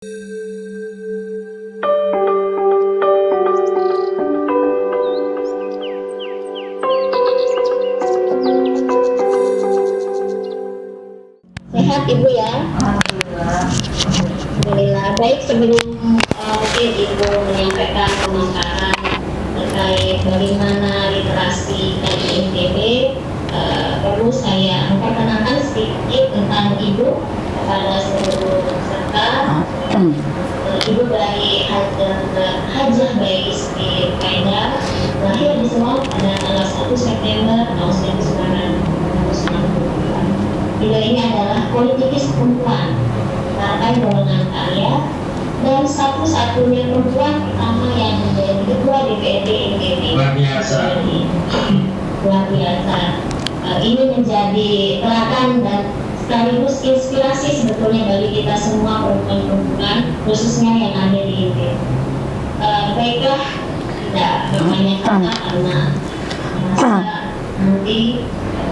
Sehat Ibu ya? Alhamdulillah. Baik, sebelum mungkin Ibu menyampaikan pemaparan terkait bagaimana literasi dari NTB, perlu saya memperkenalkan sedikit tentang Ibu kepada seluruh peserta. Ibu dari Hajah Bayi Isti Kaida, lahir di Solok pada tanggal 1 September tahun 1992. Beliau ini adalah politikus perempuan Partai Golongan Karya dan satu-satunya perempuan pertama yang menjadi ketua DPRD NTB. Luar biasa. Luar biasa. Ini menjadi teladan dan sekaligus inspirasi sebetulnya bagi kita semua perempuan-perempuan, khususnya yang ada di NTB. Baiklah, tidak banyak kata karena nanti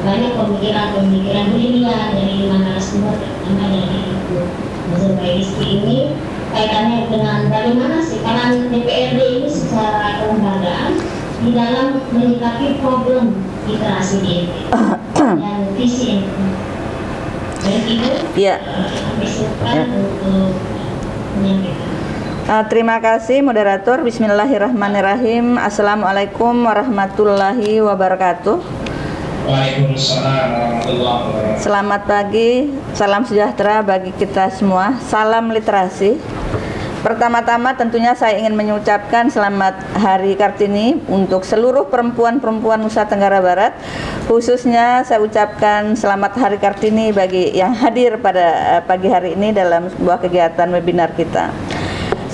banyak pemikiran-pemikiran brilian dari lima narasumber, terutama dari Ibu Zubaisti ini, kaitannya dengan bagaimana sih peran DPRD ini secara kelembagaan di dalam menyikapi problem literasi di NTB dan visi NTB. Baik Ibu, persilakan untuk menyampaikan. Terima kasih moderator. Bismillahirrahmanirrahim. Assalamualaikum warahmatullahi wabarakatuh. Waalaikumsalam warahmatullahi wabarakatuh. Selamat pagi, salam sejahtera bagi kita semua. Salam literasi. Pertama-tama tentunya saya ingin mengucapkan selamat Hari Kartini untuk seluruh perempuan-perempuan Nusa Tenggara Barat. Khususnya saya ucapkan selamat Hari Kartini bagi yang hadir pada pagi hari ini dalam sebuah kegiatan webinar kita.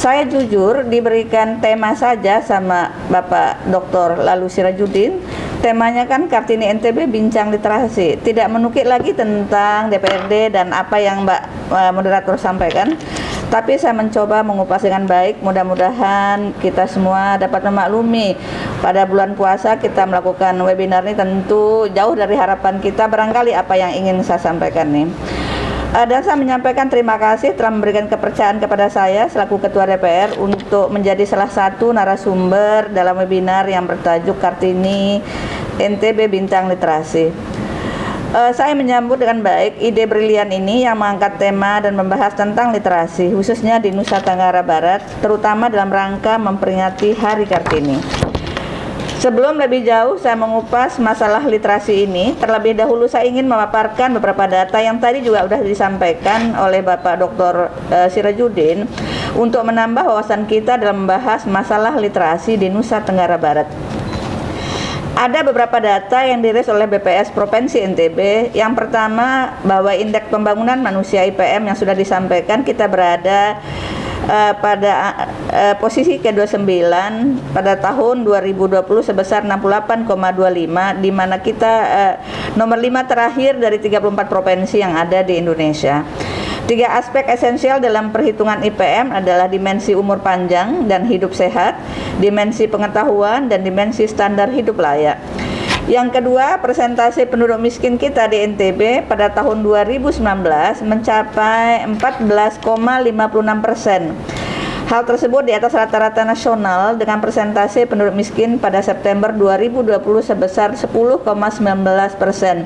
Saya jujur diberikan tema saja sama Bapak Dr. Lalu Sirajuddin. Temanya kan Kartini NTB Bincang Literasi. Tidak menukik lagi tentang DPRD dan apa yang Mbak moderator sampaikan. Tapi saya mencoba mengupas dengan baik. Mudah-mudahan kita semua dapat memaklumi. Pada bulan puasa kita melakukan webinar ini tentu jauh dari harapan kita. Barangkali apa yang ingin saya sampaikan nih. Dan saya menyampaikan terima kasih telah memberikan kepercayaan kepada saya selaku Ketua DPR untuk menjadi salah satu narasumber dalam webinar yang bertajuk Kartini NTB Bintang Literasi. Saya menyambut dengan baik ide brilian ini yang mengangkat tema dan membahas tentang literasi, khususnya di Nusa Tenggara Barat, terutama dalam rangka memperingati Hari Kartini. Sebelum lebih jauh saya mengupas masalah literasi ini, terlebih dahulu saya ingin memaparkan beberapa data yang tadi juga sudah disampaikan oleh Bapak Dr. Sirajuddin untuk menambah wawasan kita dalam membahas masalah literasi di Nusa Tenggara Barat. Ada beberapa data yang dirilis oleh BPS Provinsi NTB. Yang pertama, bahwa indeks pembangunan manusia IPM yang sudah disampaikan, kita berada pada posisi ke-29 pada tahun 2020 sebesar 68,25, di mana kita nomor 5 terakhir dari 34 provinsi yang ada di Indonesia. 3 aspek esensial dalam perhitungan IPM adalah dimensi umur panjang dan hidup sehat, dimensi pengetahuan, dan dimensi standar hidup layak. Yang kedua, persentase penduduk miskin kita di NTB pada tahun 2019 mencapai 14,56%. Hal tersebut di atas rata-rata nasional dengan persentase penduduk miskin pada September 2020 sebesar 10,19%.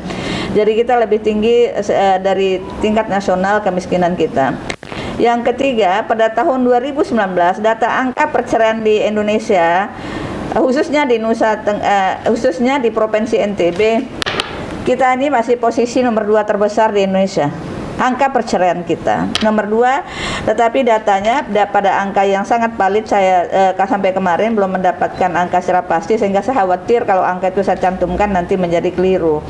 Jadi kita lebih tinggi dari tingkat nasional kemiskinan kita. Yang ketiga, pada tahun 2019 data angka perceraian di Indonesia khususnya di Provinsi NTB, kita ini masih posisi nomor 2 terbesar di Indonesia. Angka perceraian kita nomor 2, tetapi datanya pada angka yang sangat valid. Saya sampai kemarin belum mendapatkan angka secara pasti, sehingga saya khawatir kalau angka itu saya cantumkan nanti menjadi keliru.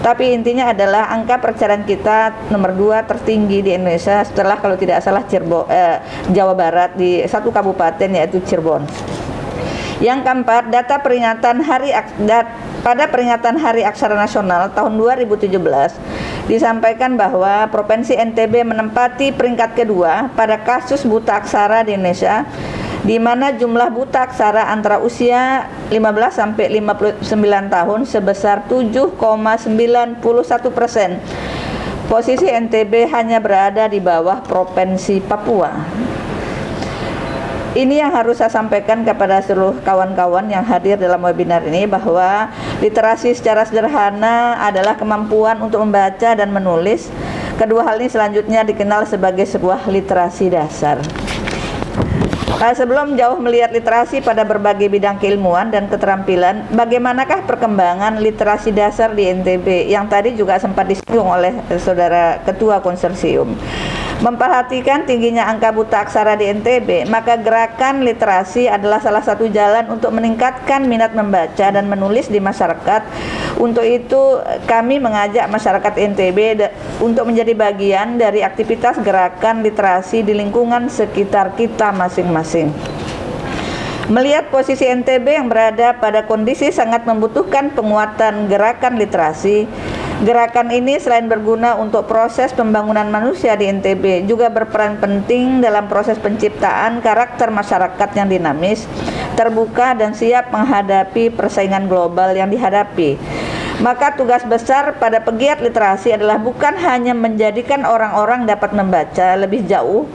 Tapi intinya adalah angka perceraian kita nomor 2 tertinggi di Indonesia setelah, kalau tidak salah, Jawa Barat di satu kabupaten yaitu Cirebon. Yang keempat, data pada peringatan Hari Aksara Nasional tahun 2017 disampaikan bahwa Provinsi NTB menempati peringkat kedua pada kasus buta aksara di Indonesia, di mana jumlah buta aksara antara usia 15 sampai 59 tahun sebesar 7,91%. Posisi NTB hanya berada di bawah Provinsi Papua. Ini yang harus saya sampaikan kepada seluruh kawan-kawan yang hadir dalam webinar ini, bahwa literasi secara sederhana adalah kemampuan untuk membaca dan menulis. Kedua hal ini selanjutnya dikenal sebagai sebuah literasi dasar. Sebelum jauh melihat literasi pada berbagai bidang keilmuan dan keterampilan, bagaimanakah perkembangan literasi dasar di NTB yang tadi juga sempat disinggung oleh Saudara Ketua Konsorsium? Memperhatikan tingginya angka buta aksara di NTB, maka gerakan literasi adalah salah satu jalan untuk meningkatkan minat membaca dan menulis di masyarakat. Untuk itu, kami mengajak masyarakat NTB untuk menjadi bagian dari aktivitas gerakan literasi di lingkungan sekitar kita masing-masing. Melihat posisi NTB yang berada pada kondisi sangat membutuhkan penguatan gerakan literasi, gerakan ini selain berguna untuk proses pembangunan manusia di NTB, juga berperan penting dalam proses penciptaan karakter masyarakat yang dinamis, terbuka, dan siap menghadapi persaingan global yang dihadapi. Maka tugas besar pada pegiat literasi adalah bukan hanya menjadikan orang-orang dapat membaca lebih jauh,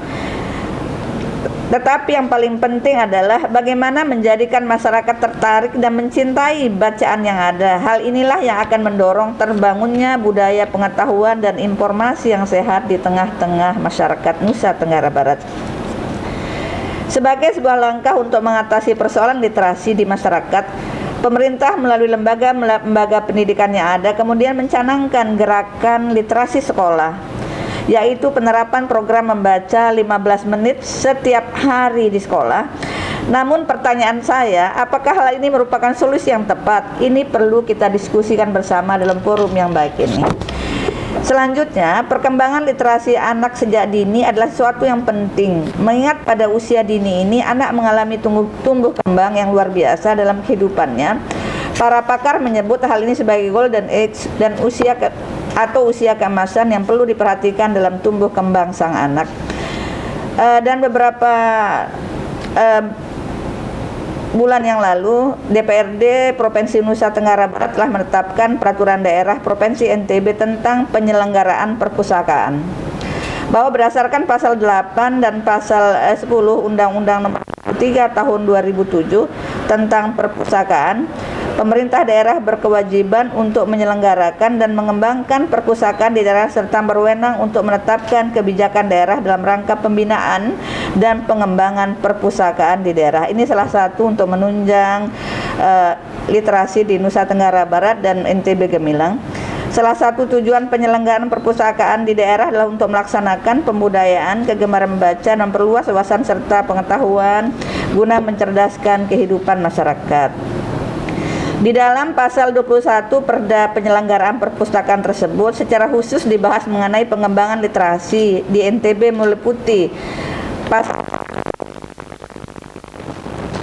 tetapi yang paling penting adalah bagaimana menjadikan masyarakat tertarik dan mencintai bacaan yang ada. Hal inilah yang akan mendorong terbangunnya budaya pengetahuan dan informasi yang sehat di tengah-tengah masyarakat Nusa Tenggara Barat. Sebagai sebuah langkah untuk mengatasi persoalan literasi di masyarakat, pemerintah melalui lembaga pendidikan yang ada kemudian mencanangkan gerakan literasi sekolah, yaitu penerapan program membaca 15 menit setiap hari di sekolah. Namun pertanyaan saya, apakah hal ini merupakan solusi yang tepat? Ini perlu kita diskusikan bersama dalam forum yang baik ini. Selanjutnya, perkembangan literasi anak sejak dini adalah sesuatu yang penting. Mengingat pada usia dini ini anak mengalami tumbuh kembang yang luar biasa dalam kehidupannya. Para pakar menyebut hal ini sebagai golden age dan usia keemasan yang perlu diperhatikan dalam tumbuh kembang sang anak. Dan beberapa bulan yang lalu, DPRD Provinsi Nusa Tenggara Barat telah menetapkan peraturan daerah Provinsi NTB tentang penyelenggaraan perpustakaan, bahwa berdasarkan pasal 8 dan pasal 10 Undang-Undang Nomor 3 Tahun 2007 tentang perpustakaan, pemerintah daerah berkewajiban untuk menyelenggarakan dan mengembangkan perpustakaan di daerah serta berwenang untuk menetapkan kebijakan daerah dalam rangka pembinaan dan pengembangan perpustakaan di daerah. Ini salah satu untuk menunjang literasi di Nusa Tenggara Barat dan NTB Gemilang. Salah satu tujuan penyelenggaraan perpustakaan di daerah adalah untuk melaksanakan pembudayaan, kegemaran membaca, dan memperluas wawasan serta pengetahuan guna mencerdaskan kehidupan masyarakat. Di dalam pasal 21 Perda penyelenggaraan perpustakaan tersebut secara khusus dibahas mengenai pengembangan literasi di NTB meliputi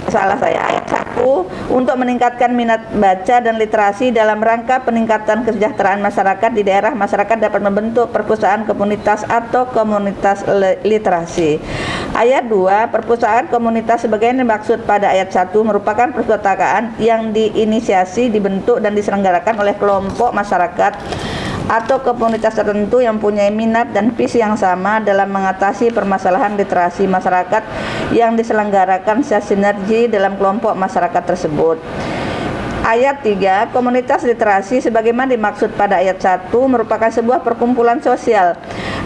ayat 1 untuk meningkatkan minat baca dan literasi dalam rangka peningkatan kesejahteraan masyarakat di daerah. Masyarakat dapat membentuk perpustakaan komunitas atau komunitas literasi. Ayat 2, perpustakaan komunitas sebagaimana dimaksud pada ayat 1 merupakan perpustakaan yang diinisiasi, dibentuk, dan diselenggarakan oleh kelompok masyarakat atau komunitas tertentu yang mempunyai minat dan visi yang sama dalam mengatasi permasalahan literasi masyarakat yang diselenggarakan secara sinergi dalam kelompok masyarakat tersebut. Ayat 3, komunitas literasi sebagaimana dimaksud pada ayat 1 merupakan sebuah perkumpulan sosial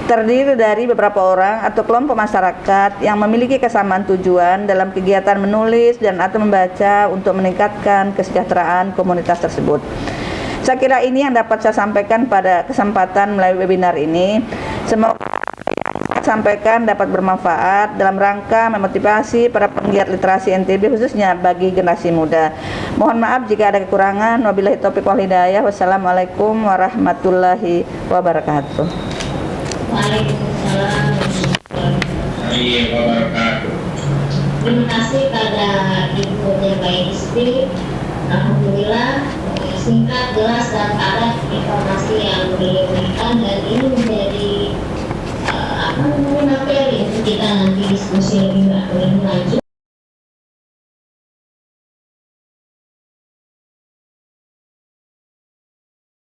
terdiri dari beberapa orang atau kelompok masyarakat yang memiliki kesamaan tujuan dalam kegiatan menulis dan atau membaca untuk meningkatkan kesejahteraan komunitas tersebut. Saya kira ini yang dapat saya sampaikan pada kesempatan melalui webinar ini. Semoga yang saya sampaikan dapat bermanfaat dalam rangka memotivasi para penggiat literasi NTB khususnya bagi generasi muda. Mohon maaf jika ada kekurangan. Wabillahi taufiq wal hidayah. Wassalamualaikum warahmatullahi wabarakatuh. Waalaikumsalam warahmatullahi wabarakatuh. Terima kasih pada Ibu Bayi Isti. Alhamdulillah singkat, jelas, dan padat informasi yang beliau berikan, dan ini menjadi materi untuk kita nanti diskusi lebih lanjut.